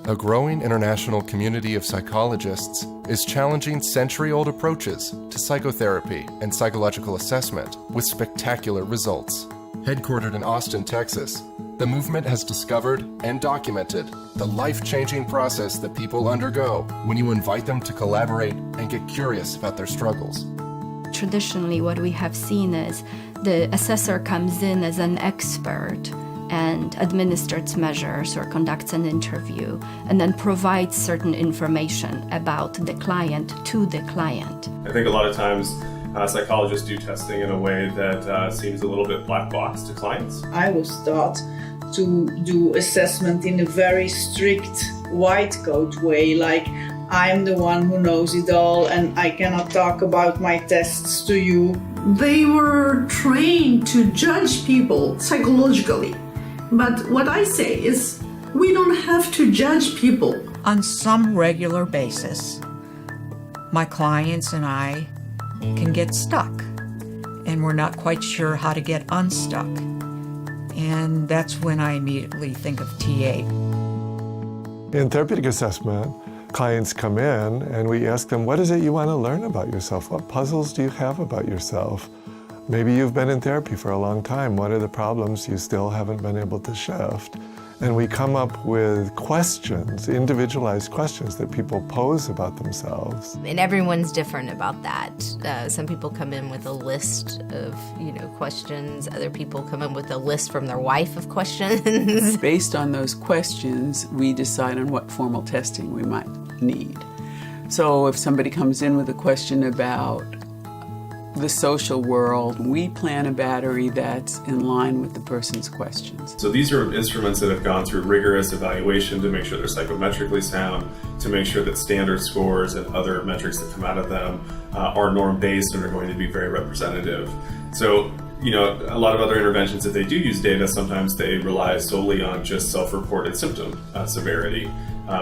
a growing international community of psychologists is challenging century-old approaches to psychotherapy and psychological assessment with spectacular results. Headquartered in Austin, Texas, the movement has discovered and documented the life-changing process that people undergo when you invite them to collaborate and get curious about their struggles. Traditionally, what we have seen is the assessor comes in as an expert and administers measures or conducts an interview and then provides certain information about the client to the client. I think a lot of times psychologists do testing in a way that seems a little bit black box to clients. I was taught to do assessment in a very strict white coat way, like I'm the one who knows it all and I cannot talk about my tests to you. They were trained to judge people psychologically. But what I say is, we don't have to judge people. On some regular basis, my clients and I can get stuck, and we're not quite sure how to get unstuck. And that's when I immediately think of TA. In therapeutic assessment, clients come in and we ask them, what is it you want to learn about yourself? What puzzles do you have about yourself? Maybe you've been in therapy for a long time. What are the problems you still haven't been able to shift? And we come up with questions, individualized questions that people pose about themselves. And everyone's different about that. Some people come in with a list of, questions. Other people come in with a list from their wife of questions. Based on those questions, we decide on what formal testing we might need. So if somebody comes in with a question about the social world, we plan a battery that's in line with the person's questions. So these are instruments that have gone through rigorous evaluation to make sure they're psychometrically sound, to make sure that standard scores and other metrics that come out of them are norm-based and are going to be very representative. So, a lot of other interventions, if they do use data, sometimes they rely solely on just self-reported symptom severity,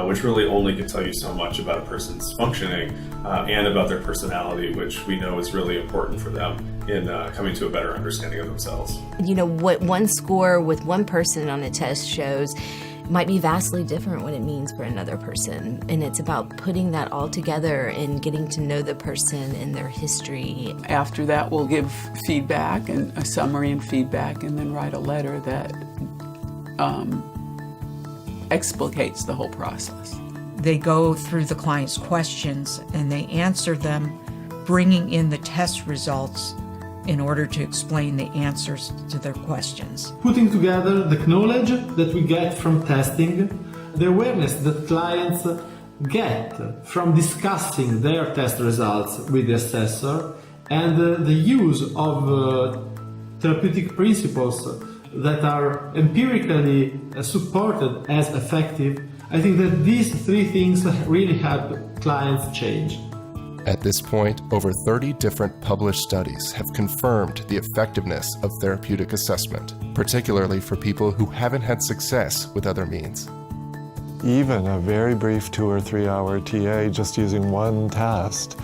which really only can tell you so much about a person's functioning and about their personality, which we know is really important for them in coming to a better understanding of themselves. What one score with one person on a test shows might be vastly different what it means for another person. And it's about putting that all together and getting to know the person and their history. After that, we'll give feedback and a summary and feedback, and then write a letter that explicates the whole process. They go through the client's questions and they answer them, bringing in the test results in order to explain the answers to their questions. Putting together the knowledge that we get from testing, the awareness that clients get from discussing their test results with the assessor, and the use of therapeutic principles that are empirically supported as effective. I think that these three things really help clients change. At this point, over 30 different published studies have confirmed the effectiveness of therapeutic assessment, particularly for people who haven't had success with other means. Even a very brief 2 or 3 hour TA, just using one test,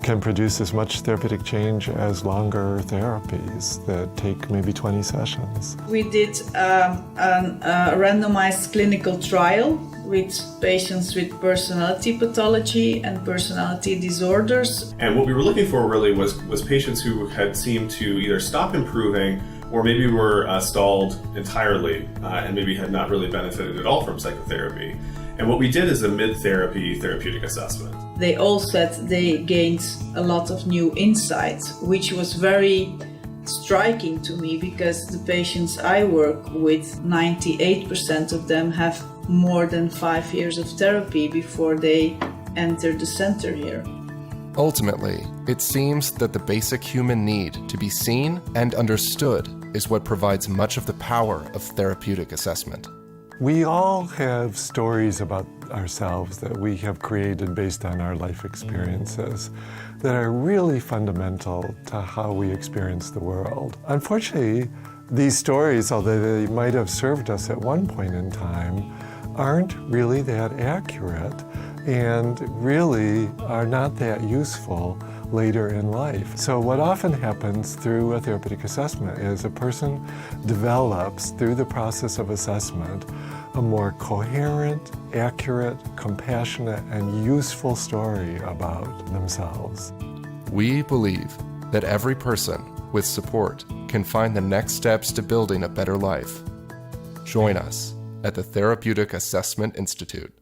can produce as much therapeutic change as longer therapies that take maybe 20 sessions. We did a randomized clinical trial with patients with personality pathology and personality disorders. And what we were looking for really was patients who had seemed to either stop improving or maybe were stalled entirely and maybe had not really benefited at all from psychotherapy. And what we did is a mid-therapy therapeutic assessment. They all said they gained a lot of new insights, which was very striking to me because the patients I work with, 98% of them have more than 5 years of therapy before they enter the center here. Ultimately, it seems that the basic human need to be seen and understood is what provides much of the power of therapeutic assessment. We all have stories about ourselves that we have created based on our life experiences that are really fundamental to how we experience the world. Unfortunately, these stories, although they might have served us at one point in time, aren't really that accurate and really are not that useful later in life. So what often happens through a therapeutic assessment is a person develops, through the process of assessment, a more coherent, accurate, compassionate, and useful story about themselves. We believe that every person with support can find the next steps to building a better life. Join us at the Therapeutic Assessment Institute.